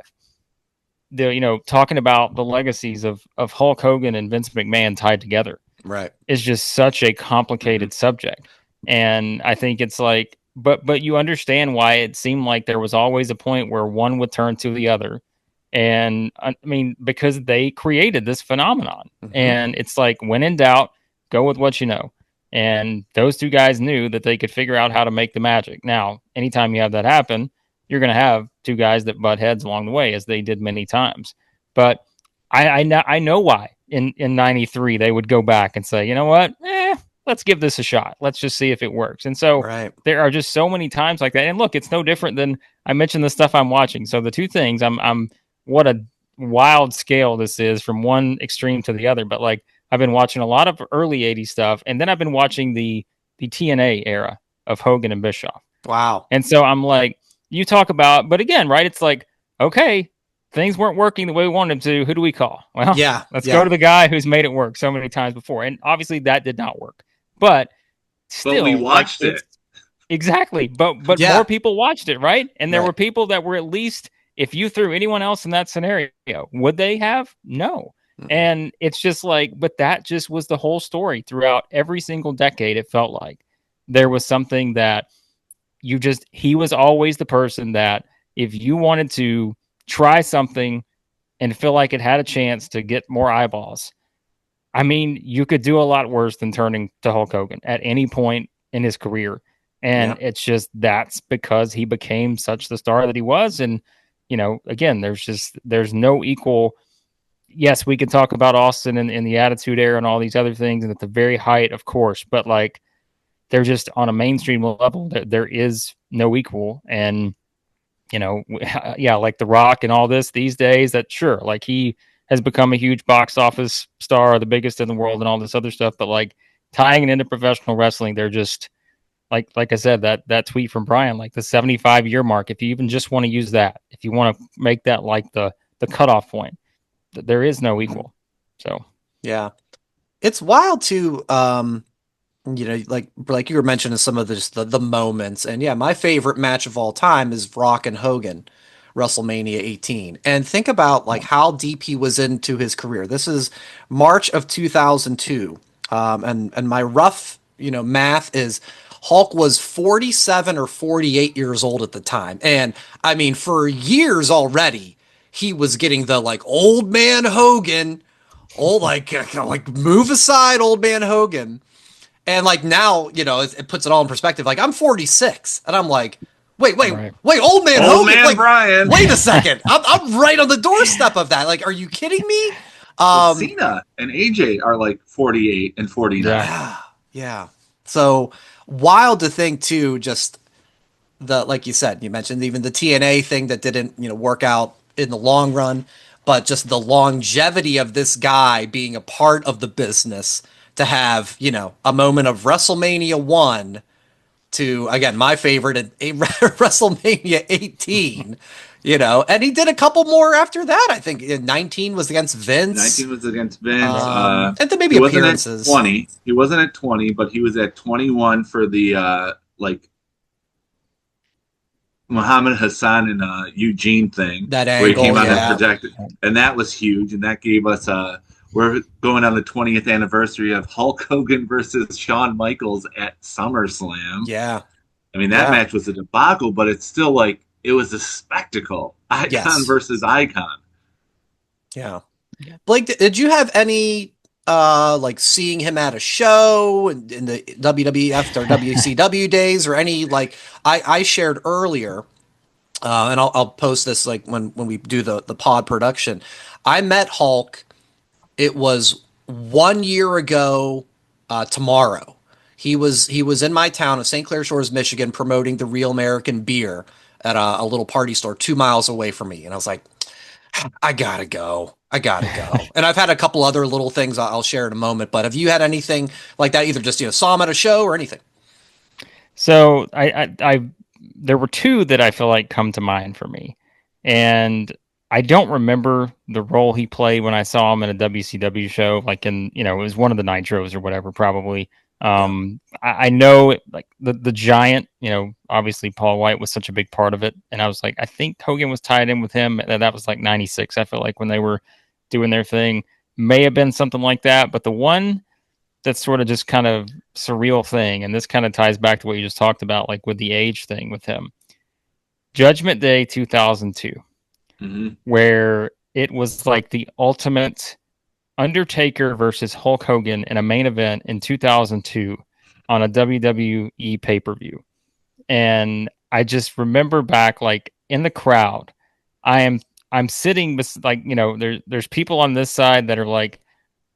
talking about the legacies of Hulk Hogan and Vince McMahon tied together, right, is just such a complicated subject. And I think it's like, but you understand why it seemed like there was always a point where one would turn to the other. And I mean, because they created this phenomenon. And it's like, when in doubt, go with what you know. And those two guys knew that they could figure out how to make the magic. Now, anytime you have that happen, you're going to have two guys that butt heads along the way, as they did many times. But I know why in 93 they would go back and say, you know what? Let's give this a shot. Let's just see if it works. And so there are just so many times like that. And look, it's no different than I mentioned the stuff I'm watching. So the two things, I'm what a wild scale this is from one extreme to the other. But like, I've been watching a lot of early 80s stuff, and then I've been watching the TNA era of Hogan and Bischoff. Wow. And so I'm like, you talk about, but again, right, it's like, okay, things weren't working the way we wanted them to. Who do we call? Well, let's go to the guy who's made it work so many times before. And obviously that did not work. But still, but we watched it. Exactly. But more people watched it, right? And there were people that were, at least, if you threw anyone else in that scenario, would they have? No. And it's just like, but that just was the whole story throughout every single decade. It felt like there was something that he was always the person that if you wanted to try something and feel like it had a chance to get more eyeballs, I mean, you could do a lot worse than turning to Hulk Hogan at any point in his career. And it's just, that's because he became such the star that he was. And, again, there's no equal. Yes, we can talk about Austin and the Attitude Era and all these other things, and at the very height, of course, but like, they're just on a mainstream level. There is no equal. And, like The Rock and all this these days, that sure, like he has become a huge box office star, the biggest in the world and all this other stuff. But like tying it into professional wrestling, they're just like I said, that tweet from Brian, like the 75-year mark, if you even just want to use that, if you want to make that like the cutoff point, there is no equal. So, yeah, it's wild to, like you were mentioning some of the moments, and my favorite match of all time is Rock and Hogan, WrestleMania 18. And think about like how deep he was into his career. This is March of 2002. And my rough, math is Hulk was 47 or 48 years old at the time. And I mean, for years already, he was getting the like old man Hogan, like move aside, old man Hogan. And like now, it puts it all in perspective. Like I'm 46, and I'm like, wait, Right. old man Old Hogan. man Like, Brian. wait a second, I'm right on the doorstep of that. Like, are you kidding me? Cena and AJ are like 48 and 49. Yeah. So wild to think too. Just like you said, you mentioned even the TNA thing that didn't, work out in the long run, but just the longevity of this guy being a part of the business to have, a moment of WrestleMania 1 to, again, my favorite, WrestleMania 18, and he did a couple more after that. I think 19 was against Vince. 19 was against Vince. And then maybe he wasn't appearances. At 20. He wasn't at 20, but he was at 21 for the Muhammad Hassan and Eugene thing. That where he angle, came out yeah. and projected. And that was huge. And that gave us we're going on the 20th anniversary of Hulk Hogan versus Shawn Michaels at SummerSlam. Yeah. I mean, that match was a debacle, but it's still like, it was a spectacle. Icon versus icon. Yeah. Blake, did you have any, like seeing him at a show in the WWF or WCW days or any, like I shared earlier, and I'll post this like when we do the pod production. I met Hulk. It was 1 year ago tomorrow. He was in my town of St. Clair Shores, Michigan, promoting the Real American Beer at a little party store 2 miles away from me. And I was like, I gotta go. And I've had a couple other little things I'll share in a moment. But have you had anything like that? Either just saw him at a show or anything? So I there were two that I feel like come to mind for me, and I don't remember the role he played when I saw him in a WCW show, like in, it was one of the Nitros or whatever, probably. I know like the Giant, obviously Paul White was such a big part of it. And I was like, I think Hogan was tied in with him. That was like 96. I feel like when they were doing their thing, may have been something like that. But the one that's sort of just kind of surreal thing, and this kind of ties back to what you just talked about, like with the age thing with him, Judgment Day 2002. Where it was like the ultimate Undertaker versus Hulk Hogan in a main event in 2002 on a WWE pay-per-view. And I just remember back, like in the crowd, I'm sitting like, there's people on this side that are like,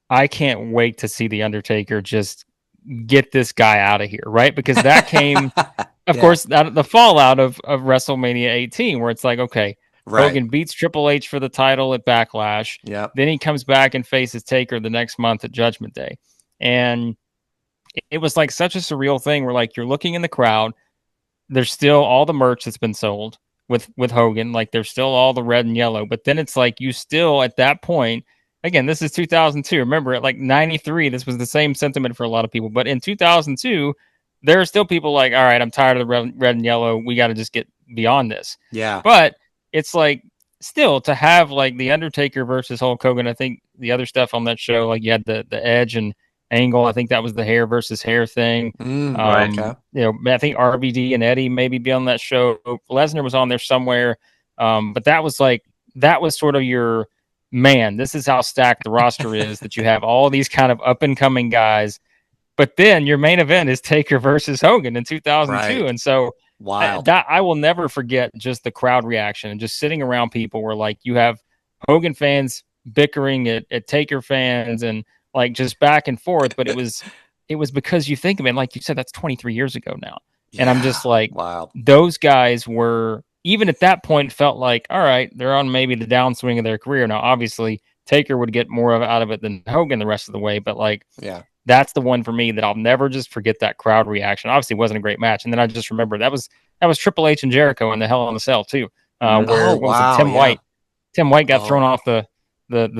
I can't wait to see the Undertaker just get this guy out of here, right? Because that came, of course, the fallout of WrestleMania 18, where it's like, okay, Hogan beats Triple H for the title at Backlash. Yeah. Then he comes back and faces Taker the next month at Judgment Day. And it was like such a surreal thing where like you're looking in the crowd, there's still all the merch that's been sold with Hogan, like there's still all the red and yellow, but then it's like you still at that point, again, this is 2002. Remember at like 93, this was the same sentiment for a lot of people, but in 2002, there are still people like, all right, I'm tired of the red and yellow. We got to just get beyond this. Yeah. But it's like still to have like the Undertaker versus Hulk Hogan. I think the other stuff on that show, like you had the Edge and Angle. I think that was the hair versus hair thing. Okay. I think RVD and Eddie maybe be on that show. Lesnar was on there somewhere. But that was sort of your, man, this is how stacked the roster is, that you have all these kind of up and coming guys. But then your main event is Taker versus Hogan in 2002. Right. And so wild. I will never forget just the crowd reaction and just sitting around people where like you have Hogan fans bickering at Taker fans and like just back and forth. But it was because you think of it, like you said, that's 23 years ago now. Yeah, and I'm just like, wow, those guys were, even at that point, felt like, all right, they're on maybe the downswing of their career. Now, obviously, Taker would get more out of it than Hogan the rest of the way. But like, yeah, that's the one for me that I'll never just forget, that crowd reaction. Obviously, it wasn't a great match. And then I just remember that was Triple H and Jericho in the Hell in the Cell too, where Tim White got thrown off the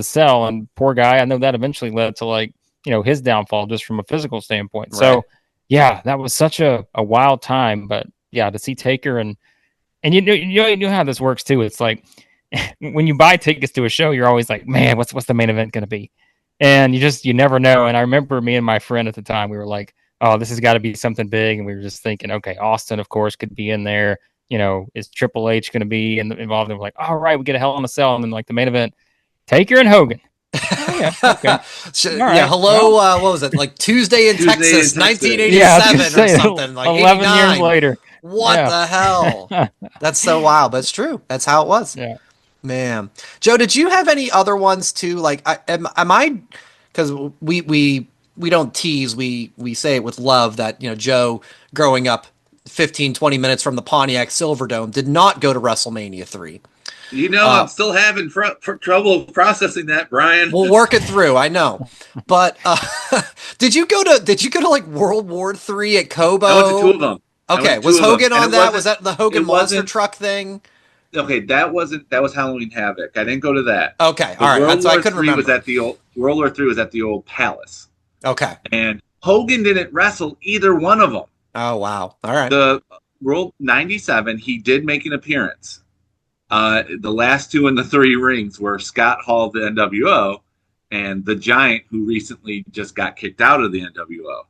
cell, and poor guy. I know that eventually led to like, his downfall just from a physical standpoint. Right. So yeah, that was such a wild time. But yeah, to see Taker and And you know how this works too. It's like when you buy tickets to a show, you're always like, man, what's the main event going to be? And you never know. And I remember me and my friend at the time, we were like, oh, this has got to be something big. And we were just thinking, okay, Austin, of course, could be in there. You know, is Triple H going to be involved? And we're like, all right, we get a Hell in a Cell. And then like the main event, Taker and Hogan. Oh, yeah. Okay. Yeah. Hello. What was it? Like Tuesday in Texas, in Texas. 1987 or something. Like 11 89. years later. What the hell? That's so wild. But it's true. That's how it was. Yeah. Man. Joe, did you have any other ones too? Like, am I? Because we don't tease. We say it with love that, you know, Joe growing up 15, 20 minutes from the Pontiac Silverdome did not go to WrestleMania 3. You know, I'm still having trouble processing that, Brian. We'll work it through. I know, but did you go to like World War III at Kobo? I went to two of them. Okay, was Hogan on that? Was that the Hogan monster truck thing? Okay, that was Halloween Havoc. I didn't go to that. Okay, all right. That's why I couldn't remember. World War III was at the old Palace. Okay, and Hogan didn't wrestle either one of them. Oh wow! All right. The World 97, he did make an appearance. The last two in the three rings were Scott Hall of the NWO and the Giant, who recently just got kicked out of the NWO.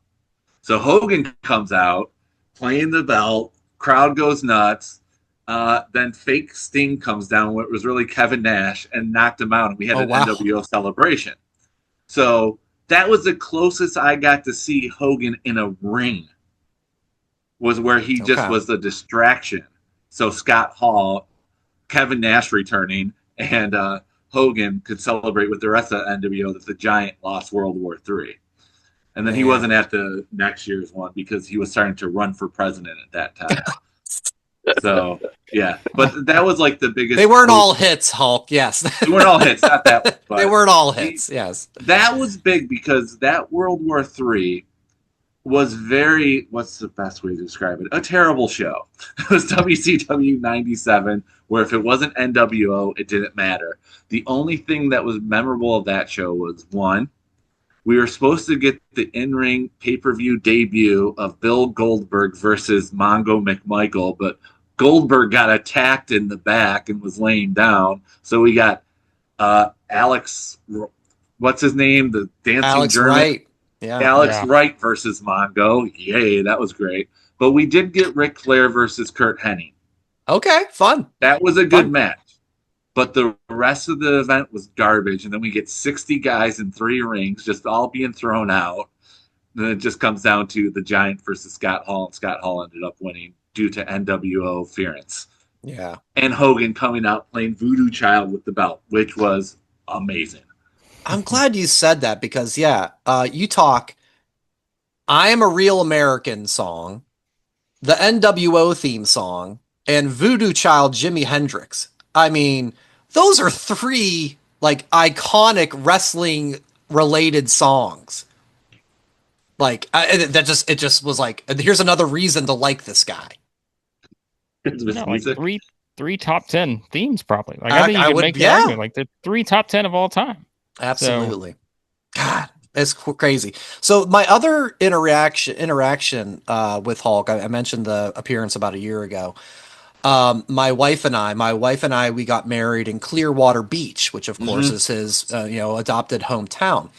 So Hogan comes out playing the belt, crowd goes nuts. Then fake Sting comes down, what was really Kevin Nash, and knocked him out. And we had an NWO celebration. So that was the closest I got to see Hogan in a ring, was where he just was the distraction. So Scott Hall, Kevin Nash returning, and Hogan could celebrate with the rest of the NWO that the Giant lost World War III. And then he wasn't at the next year's one because he was starting to run for president at that time. So, yeah. But that was like the biggest... They weren't all hits, Hulk, yes. They weren't all hits, not that one. They weren't all hits, yes. That was big because that World War III was very, what's the best way to describe it? A terrible show. It was WCW 97, where if it wasn't NWO, it didn't matter. The only thing that was memorable of that show was, one, we were supposed to get the in-ring pay-per-view debut of Bill Goldberg versus Mongo McMichael, but Goldberg got attacked in the back and was laying down. So we got Alex, what's his name? The dancing Alex German. Wright. Yeah. Alex Wright versus Mongo. Yay, that was great. But we did get Ric Flair versus Kurt Hennig. Okay, fun. That was a good match. But the rest of the event was garbage. And then we get 60 guys in three rings just all being thrown out. And then it just comes down to the Giant versus Scott Hall. And Scott Hall ended up winning due to NWO interference. Yeah. And Hogan coming out playing Voodoo Child with the belt, which was amazing. I'm glad you said that because, you talk I Am a Real American song, the NWO theme song, and Voodoo Child Jimi Hendrix. I mean, those are three, like, iconic wrestling-related songs. Like, it just was like, here's another reason to like this guy. Like three top 10 themes, probably. Like, I think you could make that argument. Like, the three top 10 of all time. Absolutely. So, God, it's crazy. So my other interaction with Hulk, I mentioned the appearance about a year ago. My wife and I, we got married in Clearwater Beach, which of course is his, adopted hometown.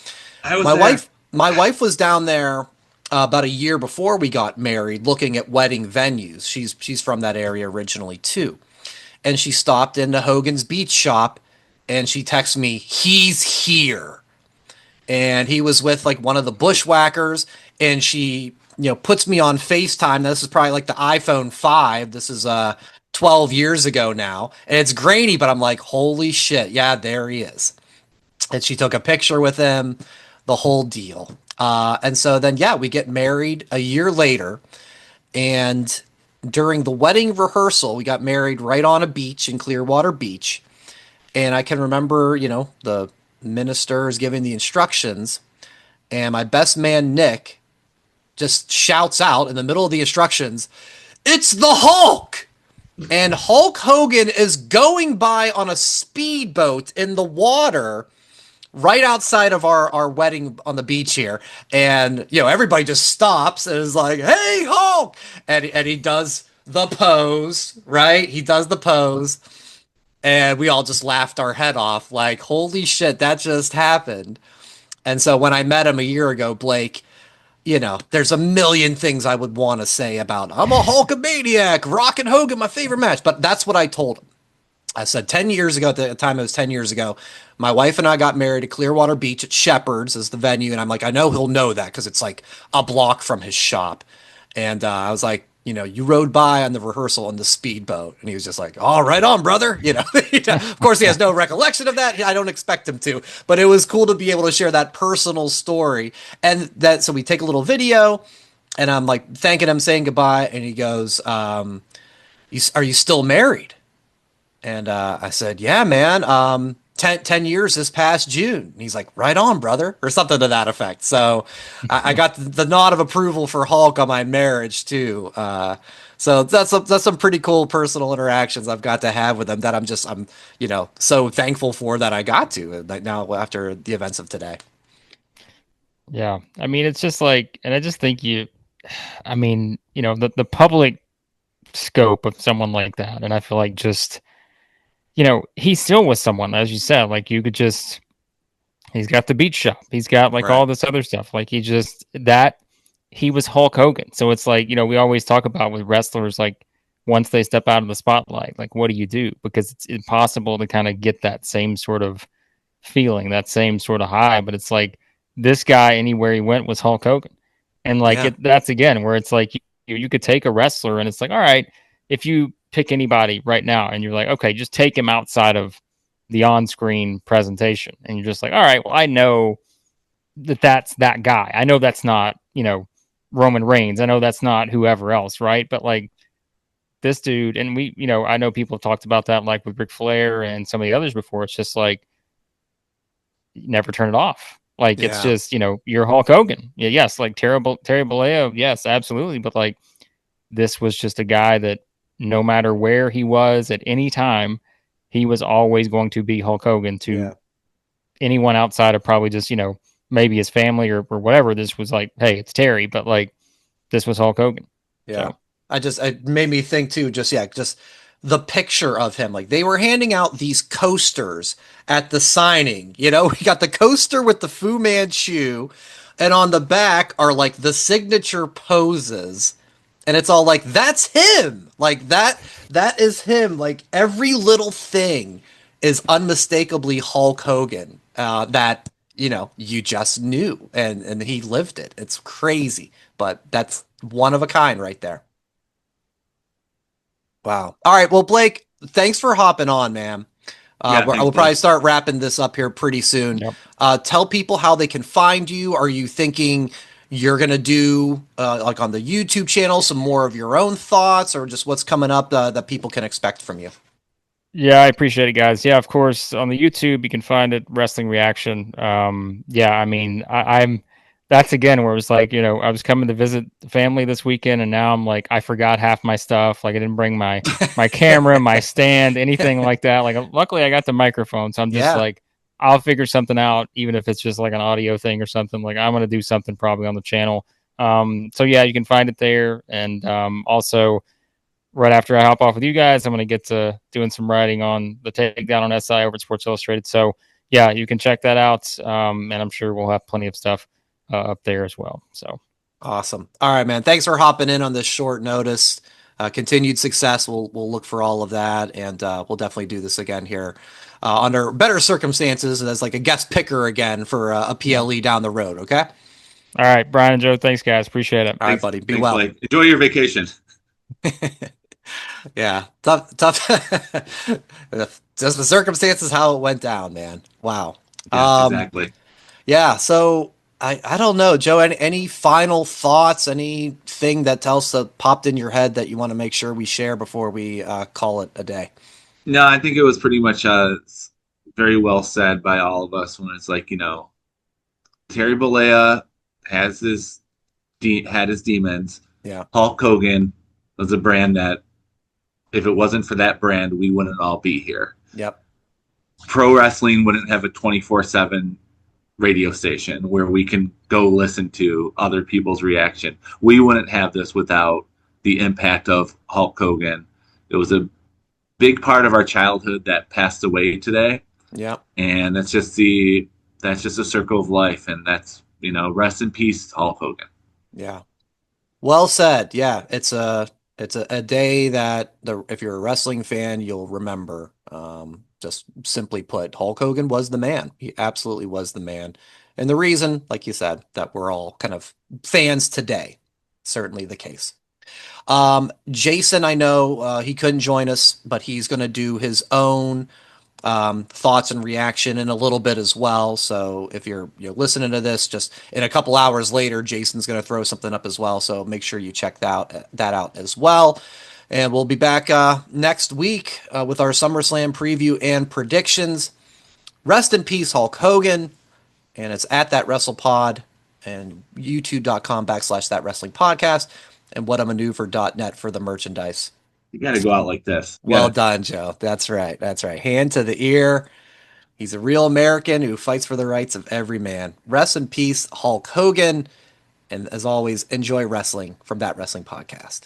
My wife was down there about a year before we got married, looking at wedding venues. She's from that area originally too, and she stopped into Hogan's Beach shop. And she texts me, he's here. And he was with like one of the bushwhackers. And she, puts me on FaceTime. This is probably like the iPhone 5. This is 12 years ago now. And it's grainy, but I'm like, holy shit. Yeah, there he is. And she took a picture with him, the whole deal. And so then, we get married a year later. And during the wedding rehearsal, we got married right on a beach in Clearwater Beach. And I can remember, the minister is giving the instructions, and my best man, Nick, just shouts out in the middle of the instructions, "It's the Hulk!" And Hulk Hogan is going by on a speedboat in the water right outside of our wedding on the beach here. And, everybody just stops and is like, "Hey, Hulk!" And he does the pose, right? He does the pose. And we all just laughed our head off, like, holy shit, that just happened. And so when I met him a year ago, Blake, there's a million things I would want to say about I'm a Hulkamaniac, Rock and Hogan, my favorite match. But that's what I told him. I said 10 years ago, at the time it was 10 years ago, my wife and I got married at Clearwater Beach at Shepherd's as the venue. And I'm like, I know he'll know that because it's like a block from his shop. And I was like, you rode by on the rehearsal on the speedboat. And he was just like, oh, right on, brother. Of course, he has no recollection of that. I don't expect him to. But it was cool to be able to share that personal story. So we take a little video. And I'm like thanking him, saying goodbye. And he goes, are you still married? And I said, yeah, man, 10 years this past June. And he's like, right on, brother, or something to that effect. So I got the nod of approval for Hulk on my marriage, too. So that's some pretty cool personal interactions I've got to have with him that I'm so thankful for that I got to now after the events of today. Yeah. I mean, it's just like, and I just think the public scope of someone like that. And I feel like just, he still was someone, as you said, like he's got the beach shop. He's got like all this other stuff. Like he was Hulk Hogan. So it's like, we always talk about with wrestlers, like once they step out of the spotlight, like what do you do? Because it's impossible to kind of get that same sort of feeling, that same sort of high. But it's like this guy, anywhere he went, was Hulk Hogan. And like that's again where it's like you could take a wrestler and it's like, all right, if you pick anybody right now and you're like, okay, just take him outside of the on-screen presentation. And you're just like, all right, well, I know that's that guy. I know that's not, Roman Reigns. I know that's not whoever else, right? But like this dude, and we, I know people have talked about that like with Ric Flair and some of the others before. It's just like, never turn it off. Like, it's just, you're Hulk Hogan. Yeah, yes, like Terry Bollea, yes, absolutely. But like, this was just a guy that no matter where he was at any time, he was always going to be Hulk Hogan to anyone outside of probably just, maybe his family or whatever. This was like, hey, it's Terry, but like, this was Hulk Hogan. Yeah. So. It made me think too, just the picture of him. Like they were handing out these coasters at the signing, we got the coaster with the Fu Manchu, and on the back are like the signature poses. And it's all like, that's him. Like that is him. Like every little thing is unmistakably Hulk Hogan, that, you just knew and he lived it. It's crazy, but that's one of a kind right there. Wow. All right. Well, Blake, thanks for hopping on, man. We'll probably start wrapping this up here pretty soon. Yep. Tell people how they can find you. Are you thinking you're going to do like on the YouTube channel, some more of your own thoughts, or just what's coming up that people can expect from you? Yeah, I appreciate it, guys. Yeah, of course, on the YouTube, you can find it, Wrestling Reaction. I mean, I'm that's again where it was like, I was coming to visit the family this weekend, and now I'm like, I forgot half my stuff. Like I didn't bring my camera, my stand, anything like that. Like luckily I got the microphone, so I'm just like, I'll figure something out, even if it's just like an audio thing or something. Like I'm going to do something probably on the channel. So yeah, you can find it there. And also right after I hop off with you guys, I'm going to get to doing some writing on the takedown on SI over at Sports Illustrated. So yeah, you can check that out. And I'm sure we'll have plenty of stuff up there as well. So awesome. All right, man. Thanks for hopping in on this short notice. Continued success. We'll look for all of that, and we'll definitely do this again here under better circumstances as like a guest picker again for a PLE down the road. Okay. All right, Brian and Joe. Thanks, guys. Appreciate it. All right, buddy. Be well. Blake. Enjoy your vacation. Yeah, tough. Just the circumstances, how it went down, man. Wow. Yeah, exactly. Yeah. So I don't know, Joe. Any final thoughts? Anything that popped in your head that you want to make sure we share before we call it a day? No, I think it was pretty much very well said by all of us. When it's like, Terry Bollea had his demons. Yeah. Hulk Hogan was a brand that, if it wasn't for that brand, we wouldn't all be here. Yep. Pro wrestling wouldn't have a 24/7 radio station where we can go listen to other people's reaction. We wouldn't have this without the impact of Hulk Hogan. It was a big part of our childhood that passed away today, Yeah. and that's just a circle of life, and that's, rest in peace, Hulk Hogan. Yeah. Well said. Yeah, it's a day that if you're a wrestling fan, you'll remember. Just simply put, Hulk Hogan was the man. He absolutely was the man. And the reason, like you said, that we're all kind of fans today, certainly the case. Jason, I know he couldn't join us, but he's going to do his own thoughts and reaction in a little bit as well. So if you're listening to this, just in a couple hours later, Jason's going to throw something up as well. So make sure you check that out as well. And we'll be back next week with our SummerSlam preview and predictions. Rest in peace, Hulk Hogan. And it's at That WrestlePod and youtube.com/That Wrestling Podcast and whatamaneuver.net for the merchandise. You got to go out like this. Well done, Joe. That's right. That's right. Hand to the ear. He's a real American who fights for the rights of every man. Rest in peace, Hulk Hogan. And as always, enjoy wrestling from That Wrestling Podcast.